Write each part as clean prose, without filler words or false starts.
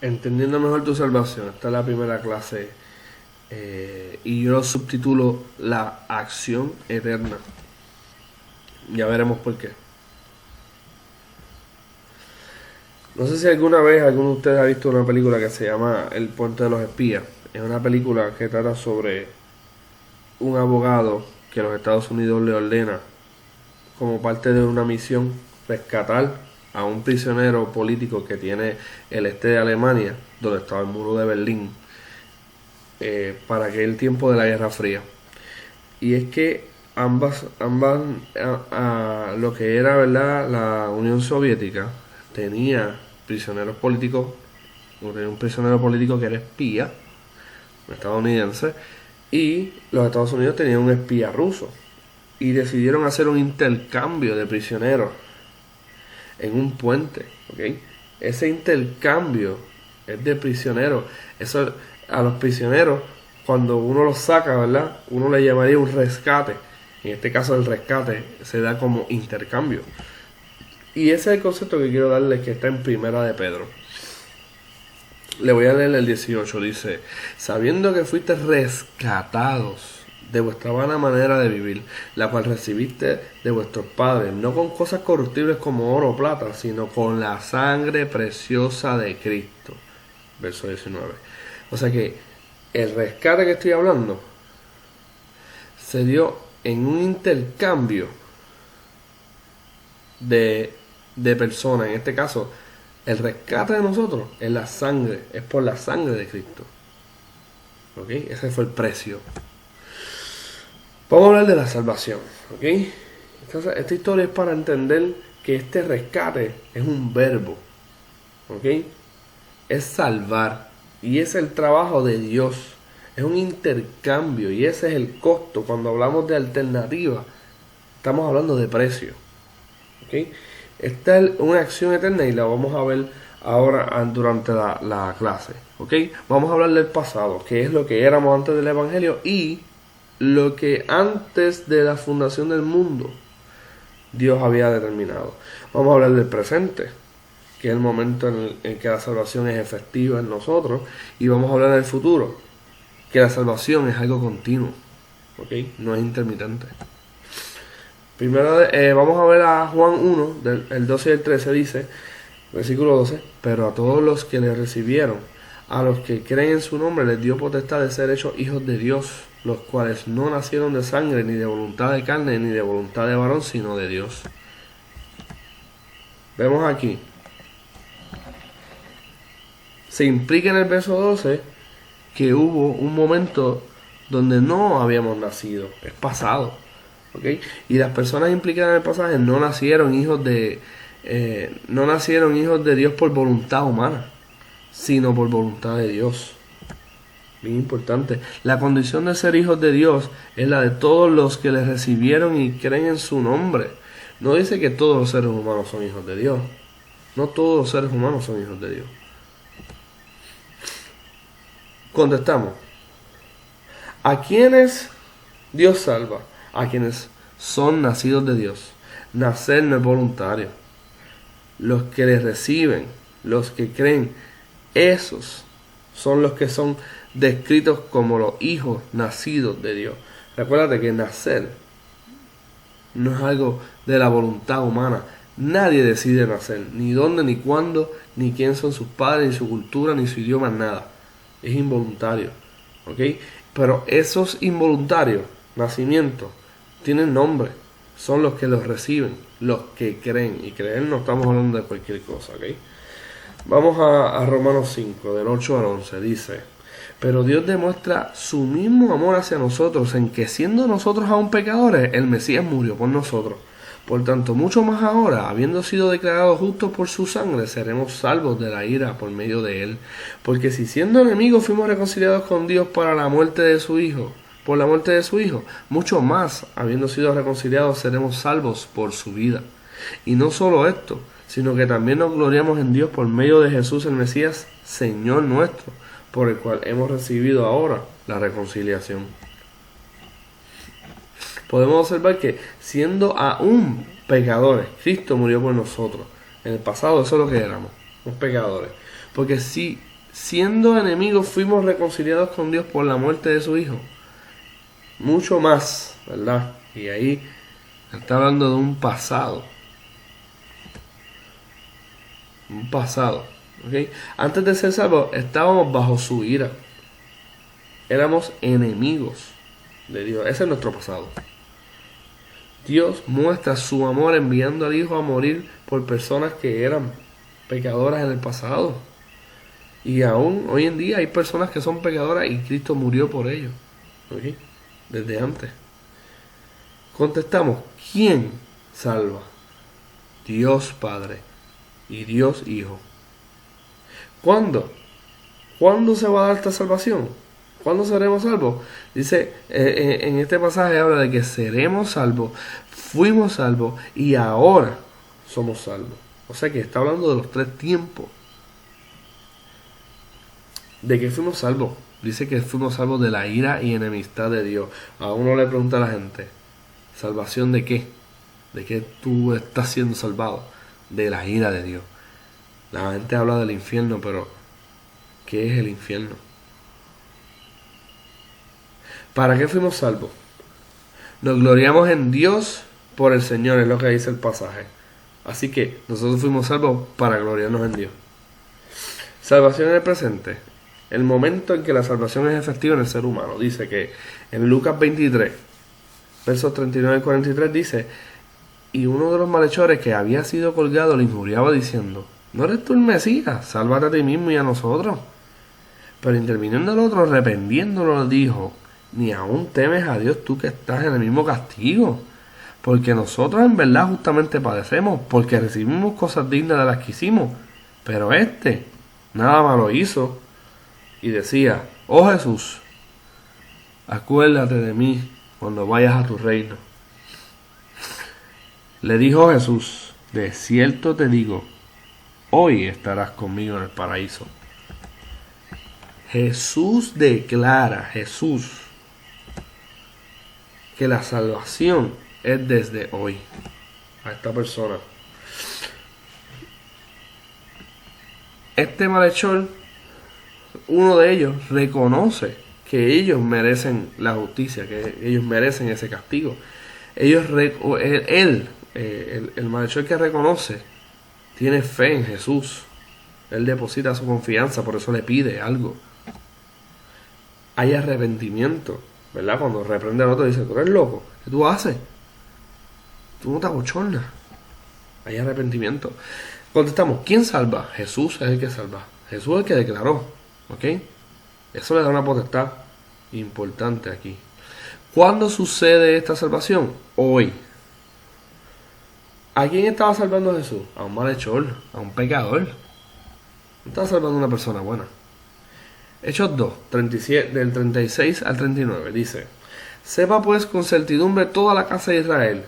Entendiendo mejor tu salvación. Esta es la primera clase. Y yo lo subtitulo La acción eterna. Ya veremos por qué. No sé si alguna vez alguno de ustedes ha visto una película que se llama El Puente de los Espías. Es una película que trata sobre un abogado que los Estados Unidos le ordena, como parte de una misión, rescatar a un prisionero político que tiene el este de Alemania, donde estaba el muro de Berlín, para aquel tiempo de la Guerra Fría. Y es que ambas lo que era, ¿verdad?, la Unión Soviética tenía prisioneros políticos, tenía un prisionero político que era espía estadounidense, y los Estados Unidos tenían un espía ruso, y decidieron hacer un intercambio de prisioneros en un puente, ¿ok? Ese intercambio es de prisioneros. Eso, a los prisioneros, cuando uno los saca, ¿verdad?, uno le llamaría un rescate. En este caso el rescate se da como intercambio. Y ese es el concepto que quiero darles, que está en Primera de Pedro. Le voy a leer el 18, dice: sabiendo que fuiste rescatados de vuestra vana manera de vivir, la cual recibiste de vuestros padres, no con cosas corruptibles como oro o plata, sino con la sangre preciosa de Cristo. Verso 19. O sea que el rescate que estoy hablando se dio en un intercambio de personas. En este caso, el rescate de nosotros es la sangre, es por la sangre de Cristo. ¿Ok? Ese fue el precio. Vamos a hablar de la salvación. ¿Ok? Esta historia es para entender que este rescate es un verbo. ¿Ok? Es salvar. Y es el trabajo de Dios. Es un intercambio. Y ese es el costo. Cuando hablamos de alternativa, estamos hablando de precio. ¿Ok? Esta es una acción eterna y la vamos a ver ahora durante la clase. ¿Ok? Vamos a hablar del pasado, que es lo que éramos antes del Evangelio y lo que antes de la fundación del mundo Dios había determinado. Vamos a hablar del presente, que es el momento en que la salvación es efectiva en nosotros, y vamos a hablar del futuro, que la salvación es algo continuo, ¿ok? No es intermitente. Primero vamos a ver a Juan 1, el 12 y el 13, dice, versículo 12: pero a todos los que le recibieron, a los que creen en su nombre, les dio potestad de ser hechos hijos de Dios, los cuales no nacieron de sangre, ni de voluntad de carne, ni de voluntad de varón, sino de Dios. Vemos aquí, se implica en el verso 12 que hubo un momento donde no habíamos nacido, es pasado, ¿ok? Y las personas implicadas en el pasaje no nacieron hijos de Dios por voluntad humana, sino por voluntad de Dios. Bien importante. La condición de ser hijos de Dios es la de todos los que le recibieron y creen en su nombre. No dice que todos los seres humanos son hijos de Dios. No todos los seres humanos son hijos de Dios. Contestamos: ¿a quiénes Dios salva? A quienes son nacidos de Dios. Nacer no es voluntario. Los que le reciben, los que creen, esos son los que son descritos como los hijos nacidos de Dios. Recuérdate que nacer no es algo de la voluntad humana. Nadie decide nacer, ni dónde, ni cuándo, ni quién son sus padres, ni su cultura, ni su idioma, nada. Es involuntario, ¿ok? Pero esos involuntarios nacimientos tienen nombre, son los que los reciben, los que creen. Y creer no estamos hablando de cualquier cosa, ¿ok? Vamos a Romanos 5, del 8 al 11, dice: pero Dios demuestra su mismo amor hacia nosotros en que, siendo nosotros aún pecadores, el Mesías murió por nosotros. Por tanto, mucho más ahora, habiendo sido declarados justos por su sangre, seremos salvos de la ira por medio de él. Porque si siendo enemigos fuimos reconciliados con Dios por la muerte de su Hijo, mucho más, habiendo sido reconciliados, seremos salvos por su vida. Y no solo esto, sino que también nos gloriamos en Dios por medio de Jesús el Mesías, Señor nuestro, por el cual hemos recibido ahora la reconciliación. Podemos observar que, siendo aún pecadores, Cristo murió por nosotros. En el pasado eso es lo que éramos, los pecadores. Porque si siendo enemigos fuimos reconciliados con Dios por la muerte de su Hijo. Mucho más, ¿verdad? Y ahí está hablando de un pasado. Un pasado. ¿Ok? Antes de ser salvos estábamos bajo su ira. Éramos enemigos de Dios. Ese es nuestro pasado. Dios muestra su amor enviando al Hijo a morir por personas que eran pecadoras en el pasado. Y aún hoy en día hay personas que son pecadoras y Cristo murió por ellos. ¿Ok? Desde antes. Contestamos, ¿quién salva? Dios Padre y Dios Hijo. ¿Cuándo? ¿Cuándo se va a dar esta salvación? ¿Cuándo seremos salvos? Dice, en este pasaje habla de que seremos salvos, fuimos salvos y ahora somos salvos. O sea que está hablando de los 3 tiempos. ¿De qué fuimos salvos? Dice que fuimos salvos de la ira y enemistad de Dios. A uno le pregunta a la gente, ¿salvación de qué? ¿De qué tú estás siendo salvado? De la ira de Dios. La gente habla del infierno, pero ¿qué es el infierno? ¿Para qué fuimos salvos? Nos gloriamos en Dios por el Señor, es lo que dice el pasaje. Así que nosotros fuimos salvos para gloriarnos en Dios. Salvación en el presente. El momento en que la salvación es efectiva en el ser humano. Dice que en Lucas 23, versos 39 y 43 dice, y uno de los malhechores que había sido colgado le injuriaba diciendo, ¿no eres tú el Mesías? Sálvate a ti mismo y a nosotros. Pero interviniendo el otro, arrepentiéndolo, dijo, ni aún temes a Dios tú que estás en el mismo castigo. Porque nosotros en verdad justamente padecemos, porque recibimos cosas dignas de las que hicimos. Pero nada malo hizo. Y decía, oh Jesús, acuérdate de mí cuando vayas a tu reino. Le dijo Jesús, de cierto te digo, hoy estarás conmigo en el paraíso. Jesús declara, que la salvación es desde hoy a esta persona. Este malhechor, uno de ellos, reconoce que ellos merecen la justicia, que ellos merecen ese castigo. El malhechor que reconoce, tiene fe en Jesús. Él deposita su confianza, por eso le pide algo. Hay arrepentimiento, ¿verdad? Cuando reprende al otro dice, tú eres loco, ¿qué tú haces? Tú no te abochornas. Hay arrepentimiento. Contestamos, ¿quién salva? Jesús es el que salva. Jesús es el que declaró, ¿ok? Eso le da una potestad importante aquí. ¿Cuándo sucede esta salvación? Hoy. ¿A quién estaba salvando Jesús? A un malhechor, a un pecador. No estaba salvando a una persona buena. Hechos 2, 37, del 36 al 39, dice, sepa pues con certidumbre toda la casa de Israel,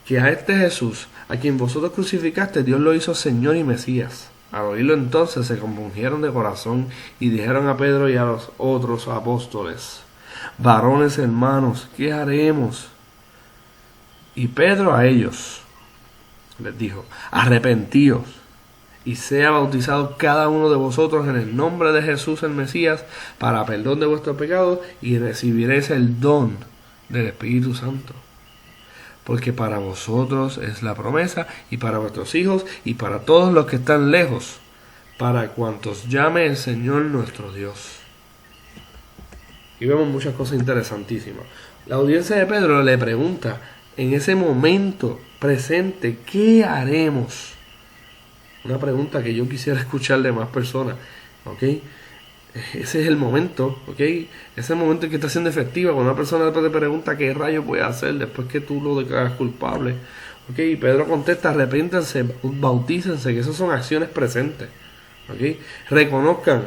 que a este Jesús, a quien vosotros crucificaste, Dios lo hizo Señor y Mesías. Al oírlo entonces se compungieron de corazón y dijeron a Pedro y a los otros apóstoles, varones hermanos, ¿qué haremos? Y Pedro a ellos les dijo, arrepentíos y sea bautizado cada uno de vosotros en el nombre de Jesús el Mesías para perdón de vuestros pecados y recibiréis el don del Espíritu Santo. Porque para vosotros es la promesa y para vuestros hijos y para todos los que están lejos, para cuantos llame el Señor nuestro Dios. Y vemos muchas cosas interesantísimas. La audiencia de Pedro le pregunta en ese momento presente, ¿qué haremos? Una pregunta que yo quisiera escuchar de más personas, ¿ok? Ese es el momento, ¿ok? Ese es el momento en que está siendo efectiva. Cuando una persona te pregunta qué rayos puede hacer después que tú lo declaras culpable, ¿ok? Y Pedro contesta, arrepéntanse, bautícense, que esas son acciones presentes, ¿ok? Reconozcan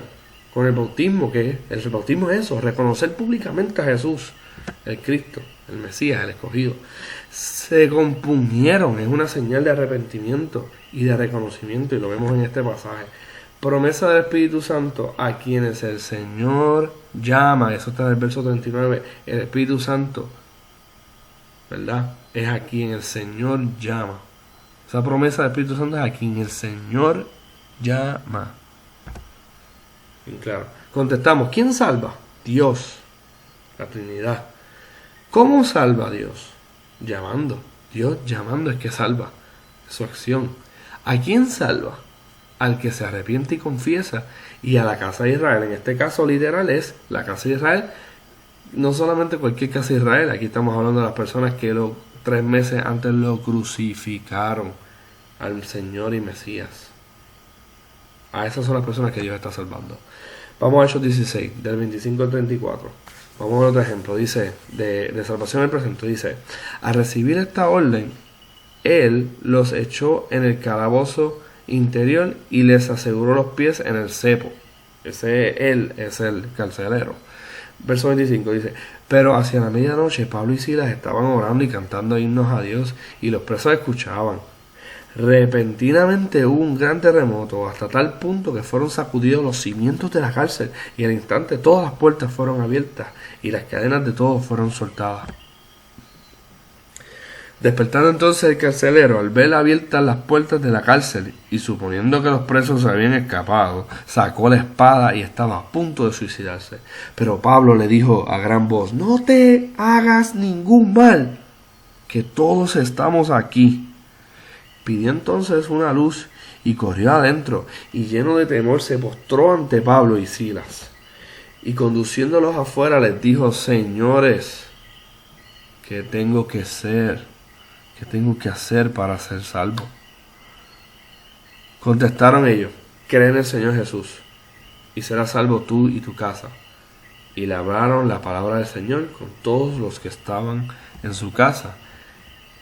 con el bautismo, que el bautismo es eso, reconocer públicamente a Jesús, el Cristo, el Mesías, el escogido. Se compungieron, es una señal de arrepentimiento y de reconocimiento, y lo vemos en este pasaje. Promesa del Espíritu Santo a quienes el Señor llama, eso está en el verso 39, el Espíritu Santo, ¿verdad? Es a quien el Señor llama. Esa promesa del Espíritu Santo es a quien el Señor llama. bien claro. Contestamos, ¿quién salva? Dios, la Trinidad. ¿Cómo salva Dios? Llamando. Dios llamando es que salva. Es su acción. ¿A quién salva? Al que se arrepiente y confiesa. Y a la casa de Israel. En este caso literal es la casa de Israel. No solamente cualquier casa de Israel. Aquí estamos hablando de las personas que 3 meses antes lo crucificaron al Señor y Mesías. A esas son las personas que Dios está salvando. Vamos a Hechos 16, del 25 al 34. Vamos a ver otro ejemplo. Dice, de salvación en el presente. Dice, al recibir esta orden, Él los echó en el calabozo interior y les aseguró los pies en el cepo. Él es el carcelero. Verso 25 dice, pero hacia la medianoche Pablo y Silas estaban orando y cantando himnos a Dios y los presos escuchaban. Repentinamente hubo un gran terremoto hasta tal punto que fueron sacudidos los cimientos de la cárcel y al instante todas las puertas fueron abiertas y las cadenas de todos fueron soltadas. Despertando entonces el carcelero al ver abiertas las puertas de la cárcel y suponiendo que los presos se habían escapado, sacó la espada y estaba a punto de suicidarse. Pero Pablo le dijo a gran voz, no te hagas ningún mal, que todos estamos aquí. Pidió entonces una luz y corrió adentro, y lleno de temor se postró ante Pablo y Silas. Y conduciéndolos afuera les dijo, señores, ¿qué tengo que hacer? ¿Qué tengo que hacer para ser salvo? Contestaron ellos, cree en el Señor Jesús, y serás salvo tú y tu casa. Y le hablaron la palabra del Señor con todos los que estaban en su casa.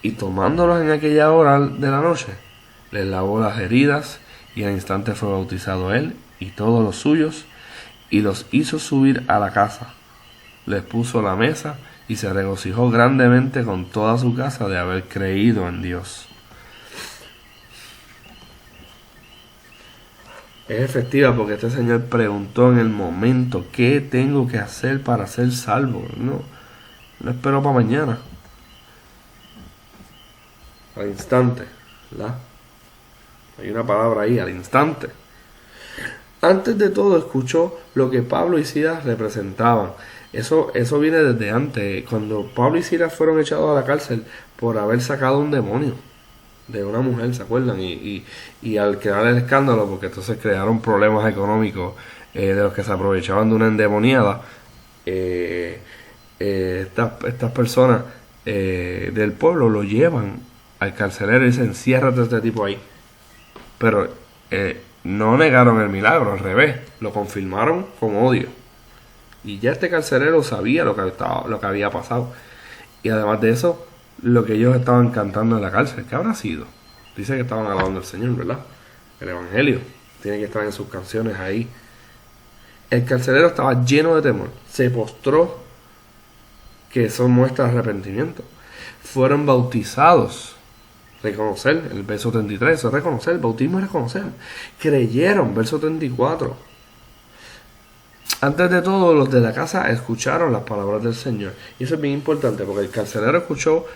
Y tomándolos en aquella hora de la noche, les lavó las heridas, y al instante fue bautizado él y todos los suyos, y los hizo subir a la casa. Les puso la mesa, y se regocijó grandemente con toda su casa de haber creído en Dios. Es efectiva porque este señor preguntó en el momento, ¿qué tengo que hacer para ser salvo? No espero para mañana. Al instante, ¿verdad? Hay una palabra ahí, al instante. Antes de todo escuchó lo que Pablo y Silas representaban. Eso viene desde antes, cuando Pablo y Silas fueron echados a la cárcel por haber sacado un demonio de una mujer, ¿se acuerdan? Y al crear el escándalo, porque entonces crearon problemas económicos de los que se aprovechaban de una endemoniada, estas personas del pueblo lo llevan al carcelero y dicen, enciérrate a este tipo ahí. Pero no negaron el milagro, al revés, lo confirmaron con odio. Y ya este carcelero sabía lo que había pasado. Y además de eso, lo que ellos estaban cantando en la cárcel, ¿qué habrá sido? Dice que estaban alabando al Señor, ¿verdad? El Evangelio tiene que estar en sus canciones ahí. El carcelero estaba lleno de temor, se postró, que eso muestra arrepentimiento. Fueron bautizados, reconocer, el verso 33, eso es reconocer, el bautismo es reconocer. Creyeron, verso 34. Antes de todo, los de la casa escucharon las palabras del Señor. Y eso es bien importante, porque el carcelero escuchó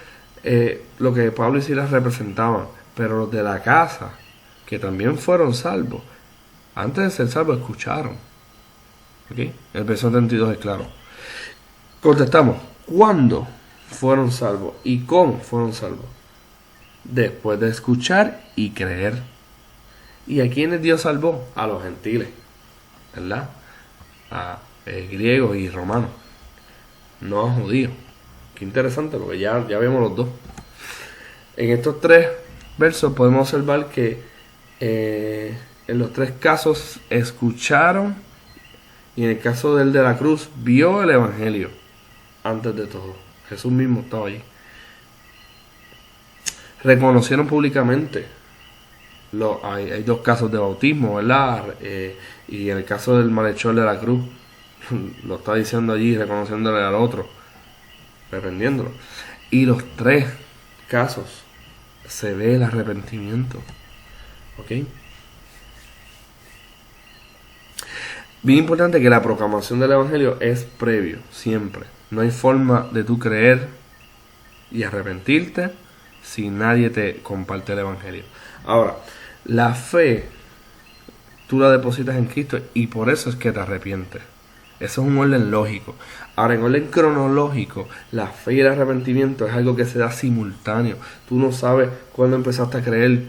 lo que Pablo y Silas representaban, pero los de la casa, que también fueron salvos, antes de ser salvos escucharon. ¿Okay? El verso 32 es claro. Contestamos, ¿cuándo fueron salvos y cómo fueron salvos? Después de escuchar y creer. ¿Y a quiénes Dios salvó? A los gentiles, ¿verdad? A griegos y romanos, no a judíos. Qué interesante, porque ya vemos los dos. En estos 3 versos podemos observar que en los 3 casos escucharon, y en el caso del de la cruz vio el Evangelio antes de todo. Jesús mismo estaba allí. Reconocieron públicamente. Hay 2 casos de bautismo, ¿verdad? Y en el caso del malhechor de la cruz, lo está diciendo allí, reconociéndole al otro, reprendiéndolo. Y los 3 casos se ve el arrepentimiento. ¿Ok? Bien importante que la proclamación del Evangelio es previo, siempre. No hay forma de tú creer y arrepentirte si nadie te comparte el Evangelio. Ahora, la fe, tú la depositas en Cristo y por eso es que te arrepientes. Eso es un orden lógico. Ahora, en orden cronológico, la fe y el arrepentimiento es algo que se da simultáneo. Tú no sabes cuándo empezaste a creer,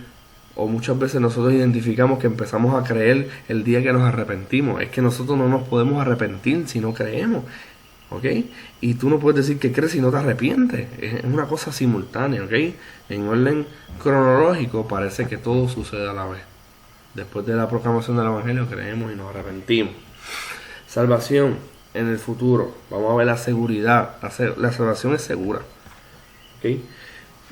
o muchas veces nosotros identificamos que empezamos a creer el día que nos arrepentimos. Es que nosotros no nos podemos arrepentir si no creemos. ¿Ok? Y tú no puedes decir que crees si no te arrepientes. Es una cosa simultánea. ¿Ok? En orden cronológico parece que todo sucede a la vez. Después de la proclamación del Evangelio creemos y nos arrepentimos. Salvación en el futuro. Vamos a ver la seguridad. La salvación es segura. ¿Okay?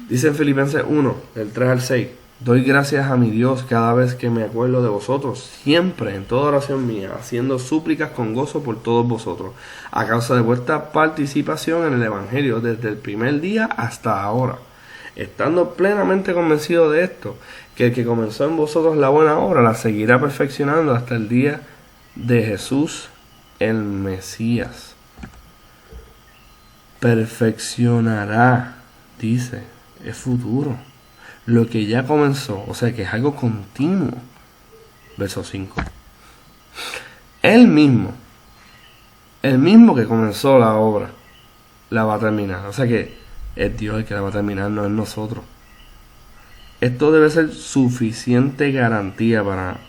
Dice en Filipenses 1, del 3 al 6. Doy gracias a mi Dios cada vez que me acuerdo de vosotros, siempre en toda oración mía, haciendo súplicas con gozo por todos vosotros, a causa de vuestra participación en el Evangelio desde el primer día hasta ahora. Estando plenamente convencido de esto, que el que comenzó en vosotros la buena obra la seguirá perfeccionando hasta el día de Jesús el Mesías. Perfeccionará, dice, es futuro. Lo que ya comenzó, o sea que es algo continuo. Verso 5. El mismo que comenzó la obra, la va a terminar. O sea que es Dios el que la va a terminar, no es nosotros. Esto debe ser suficiente garantía para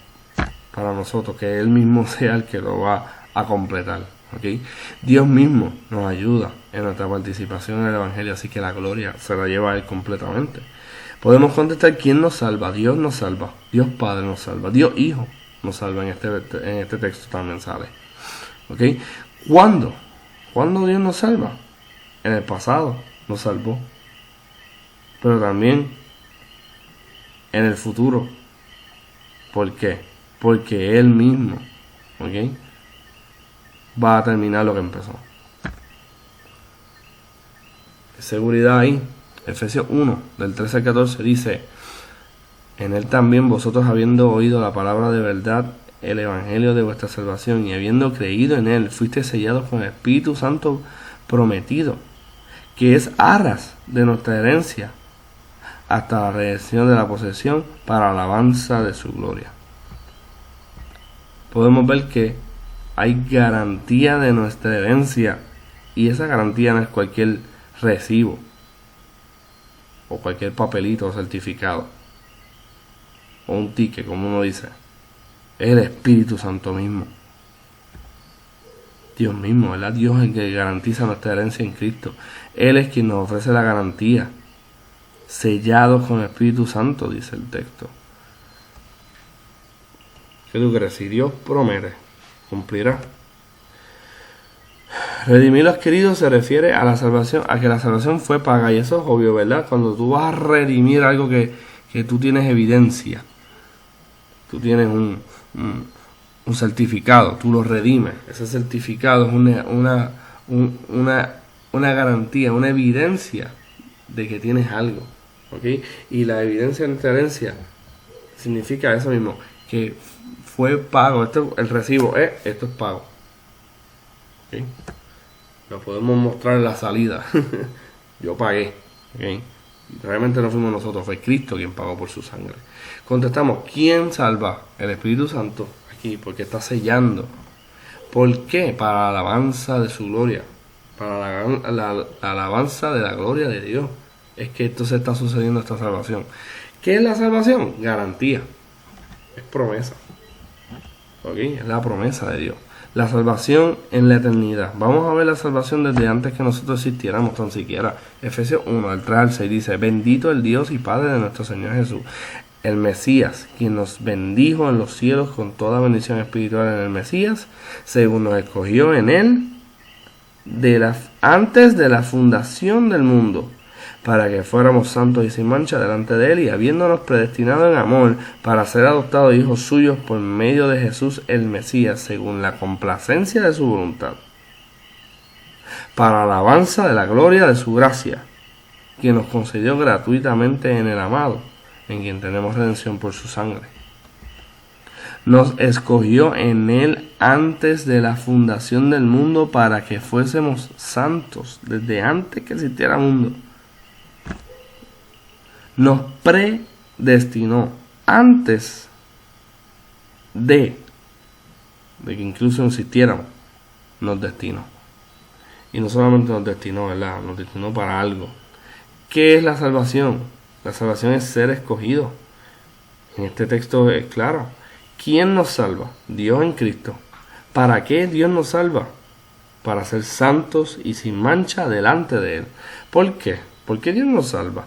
nosotros, que Él mismo sea el que lo va a completar. ¿Okay? Dios mismo nos ayuda en nuestra participación en el Evangelio, así que la gloria se la lleva a Él completamente. Podemos contestar: ¿quién nos salva? Dios nos salva, Dios Padre nos salva, Dios Hijo nos salva. En este texto también sale. ¿Okay? ¿Cuándo Dios nos salva? En el pasado nos salvó, pero también en el futuro. ¿Por qué? Porque Él mismo, ¿okay?, va a terminar lo que empezó. Seguridad ahí. Efesios 1, del 13 al 14 dice: en Él también vosotros, habiendo oído la palabra de verdad, el evangelio de vuestra salvación, y habiendo creído en Él, fuisteis sellados con el Espíritu Santo prometido, que es arras de nuestra herencia, hasta la redención de la posesión, para alabanza de su gloria. Podemos ver que hay garantía de nuestra herencia, y esa garantía no es cualquier recibo o cualquier papelito o certificado o un ticket, como uno dice. Es el Espíritu Santo mismo, Dios mismo, ¿verdad? Dios es el que garantiza nuestra herencia en Cristo. Él es quien nos ofrece la garantía, sellados con el Espíritu Santo, dice el texto. ¿Qué tú crees? Si Dios promete, cumplirá. Redimir lo adquirido se refiere a la salvación, a que la salvación fue paga, y eso es obvio, ¿verdad? Cuando tú vas a redimir algo que tú tienes evidencia, tú tienes un certificado, tú lo redimes. Ese certificado es una garantía, una evidencia de que tienes algo, ¿ok? Y la evidencia de nuestra herencia significa eso mismo, que fue pago. El recibo esto es pago, ¿ok? Lo podemos mostrar en la salida. Yo pagué, ¿ok? Realmente no fuimos nosotros, fue Cristo quien pagó por su sangre. Contestamos: ¿quién salva? El Espíritu Santo, aquí, porque está sellando. ¿Por qué? Para la alabanza de su gloria, para la alabanza de la gloria de Dios. Es que esto se está sucediendo, esta salvación. ¿Qué es la salvación? Garantía, es promesa, ¿ok? Es la promesa de Dios. La salvación en la eternidad. Vamos a ver la salvación desde antes que nosotros existiéramos tan siquiera. Efesios 1, del 3 al 6 dice: bendito el Dios y Padre de nuestro Señor Jesús, el Mesías, quien nos bendijo en los cielos con toda bendición espiritual en el Mesías, según nos escogió en Él antes de la fundación del mundo, para que fuéramos santos y sin mancha delante de Él, y habiéndonos predestinado en amor para ser adoptados hijos suyos por medio de Jesús el Mesías, según la complacencia de su voluntad, para alabanza de la gloria de su gracia, que nos concedió gratuitamente en el amado, en quien tenemos redención por su sangre. Nos escogió en Él antes de la fundación del mundo, para que fuésemos santos desde antes que existiera el mundo. Nos predestinó antes de que incluso existiéramos, nos destinó. Y no solamente nos destinó, ¿verdad? Nos destinó para algo. ¿Qué es la salvación? La salvación es ser escogido. En este texto es claro. ¿Quién nos salva? Dios en Cristo. ¿Para qué Dios nos salva? Para ser santos y sin mancha delante de Él. ¿Por qué? ¿Por qué Dios nos salva?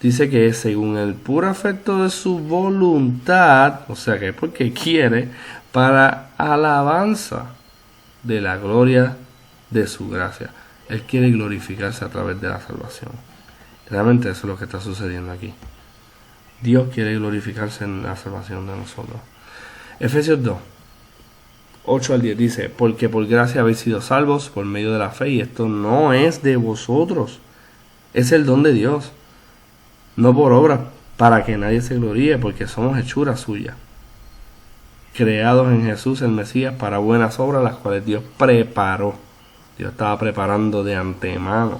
Dice que es según el puro afecto de su voluntad, o sea que es porque quiere, para alabanza de la gloria de su gracia. Él quiere glorificarse a través de la salvación. Realmente eso es lo que está sucediendo aquí. Dios quiere glorificarse en la salvación de nosotros. Efesios 2, 8 al 10 dice, porque por gracia habéis sido salvos por medio de la fe, y esto no es de vosotros, es el don de Dios, no por obra, para que nadie se gloríe, porque somos hechura suya, creados en Jesús el Mesías para buenas obras, las cuales Dios preparó. Dios estaba preparando de antemano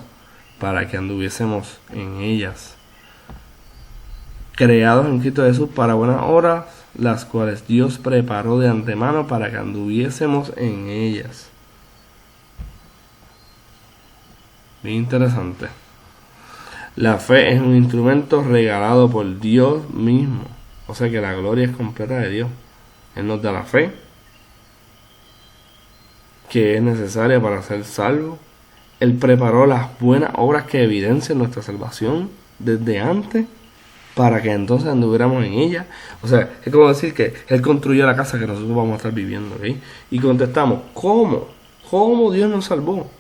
para que anduviésemos en ellas. Creados en Cristo Jesús para buenas obras, las cuales Dios preparó de antemano para que anduviésemos en ellas. Bien interesante. La fe es un instrumento regalado por Dios mismo. O sea que la gloria es completa de Dios. Él nos da la fe, que es necesaria para ser salvo. Él preparó las buenas obras que evidencian nuestra salvación desde antes, para que entonces anduviéramos en ella. O sea, es como decir que Él construyó la casa que nosotros vamos a estar viviendo, ¿okay? Y contestamos, ¿cómo? ¿Cómo Dios nos salvó?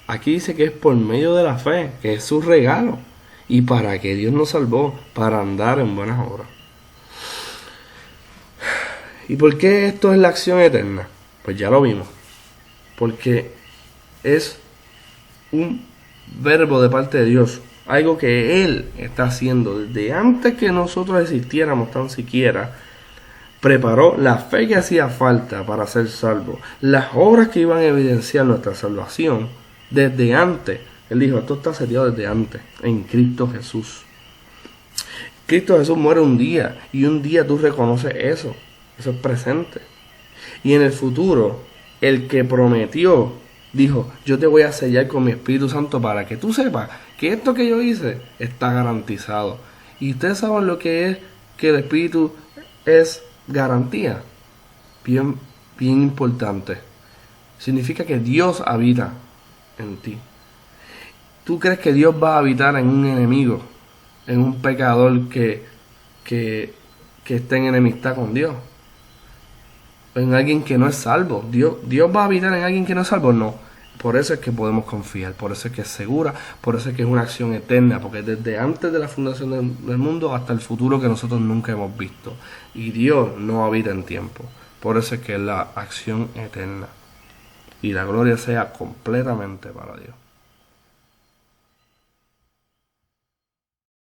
Aquí dice que es por medio de la fe, que es su regalo. ¿Y para qué Dios nos salvó? Para andar en buenas obras. ¿Y por qué esto es la acción eterna? Pues ya lo vimos. Porque es un verbo de parte de Dios. Algo que Él está haciendo desde antes que nosotros existiéramos tan siquiera. Preparó la fe que hacía falta para ser salvos. Las obras que iban a evidenciar nuestra salvación desde antes. Él dijo, esto está sellado desde antes, en Cristo Jesús. Cristo Jesús muere un día, y un día tú reconoces eso. Eso es presente. Y en el futuro, el que prometió, dijo, yo te voy a sellar con mi Espíritu Santo para que tú sepas que esto que yo hice está garantizado. Y ustedes saben lo que es que el Espíritu es garantía. Bien importante. Significa que Dios habita en ti. ¿Tú crees que Dios va a habitar en un enemigo, en un pecador que esté en enemistad con Dios? En alguien que no es salvo. ¿Dios va a habitar en alguien que no es salvo? No. Por eso es que podemos confiar, por eso es que es segura, por eso es que es una acción eterna, porque desde antes de la fundación del mundo hasta el futuro que nosotros nunca hemos visto. Y Dios no habita en tiempo. Por eso es que es la acción eterna. Y la gloria sea completamente para Dios.